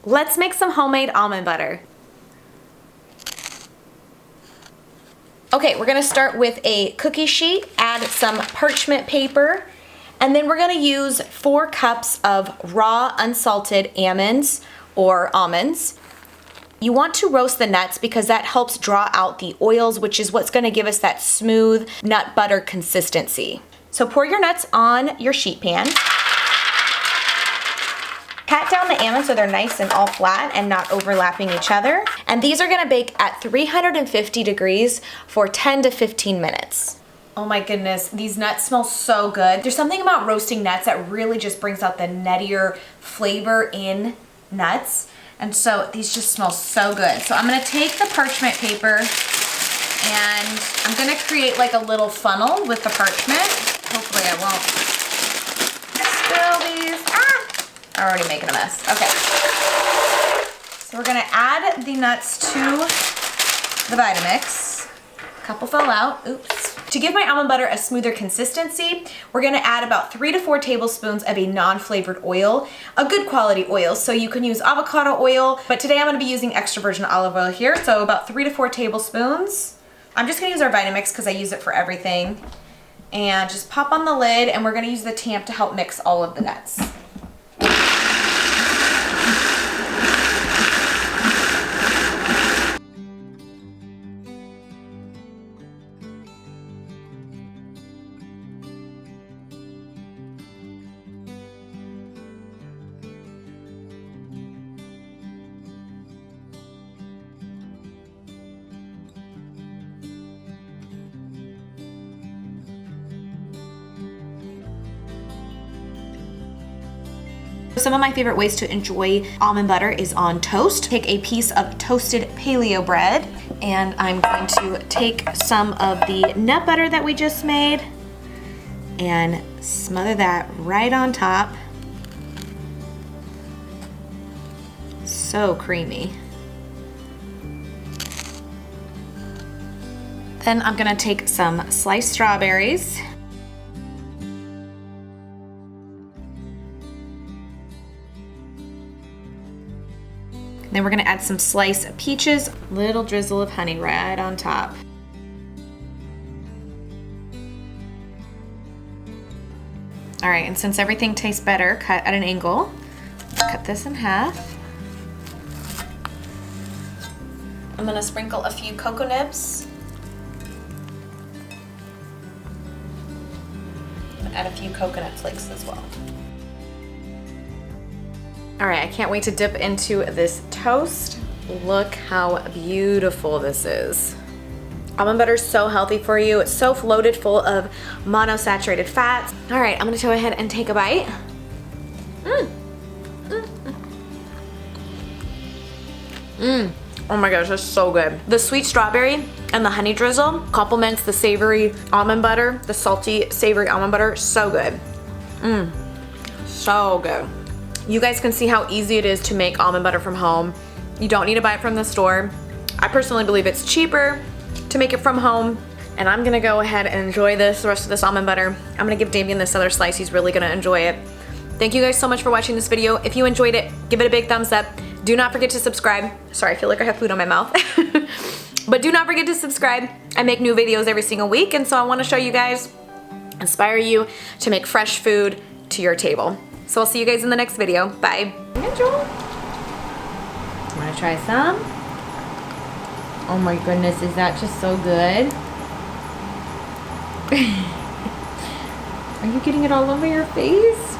Let's make some homemade almond butter. Okay, we're gonna start with a cookie sheet, add some parchment paper, and then we're gonna use 4 cups of raw unsalted almonds or almonds. You want to roast the nuts because that helps draw out the oils, which is what's gonna give us that smooth nut butter consistency. So pour your nuts on your sheet pan. Pat down the almonds so they're nice and all flat and not overlapping each other. And these are gonna bake at 350 degrees for 10 to 15 minutes. Oh my goodness, these nuts smell so good. There's something about roasting nuts that really just brings out the nuttier flavor in nuts. And so these just smell so good. So I'm gonna take the parchment paper and I'm gonna create like a little funnel with the parchment. Hopefully I won't spill these. I'm already making a mess. Okay. So we're gonna add the nuts to the Vitamix. A couple fell out, oops. To give my almond butter a smoother consistency, we're gonna add about 3 to 4 tablespoons of a non-flavored oil, a good quality oil. So you can use avocado oil, but today I'm gonna be using extra virgin olive oil here. So about 3 to 4 tablespoons. I'm just gonna use our Vitamix because I use it for everything. And just pop on the lid, and we're gonna use the tamp to help mix all of the nuts. Some of my favorite ways to enjoy almond butter is on toast. Take a piece of toasted paleo bread, and I'm going to take some of the nut butter that we just made and smother that right on top. So creamy. Then I'm gonna take some sliced strawberries. Then we're gonna add some sliced peaches, little drizzle of honey right on top. All right, and since everything tastes better, cut at an angle. Cut this in half. I'm gonna sprinkle a few cocoa nibs. Add a few coconut flakes as well. All right, I can't wait to dip into this toast. Look how beautiful this is. Almond butter is so healthy for you. It's so loaded full of monosaturated fats. All right, I'm gonna go ahead and take a bite. Oh my gosh, that's so good. The sweet strawberry and the honey drizzle complements the savory almond butter, the salty, savory almond butter. So good. So good. You guys can see how easy it is to make almond butter from home. You don't need to buy it from the store. I personally believe it's cheaper to make it from home. And I'm gonna go ahead and enjoy the rest of this almond butter. I'm gonna give Damien this other slice. He's really gonna enjoy it. Thank you guys so much for watching this video. If you enjoyed it, give it a big thumbs up. Do not forget to subscribe. Sorry, I feel like I have food on my mouth. But do not forget to subscribe. I make new videos every single week, and so I wanna show you guys, inspire you to make fresh food to your table. So I'll see you guys in the next video. Bye. Enjoy. Wanna try some? Oh my goodness, is that just so good? Are you getting it all over your face?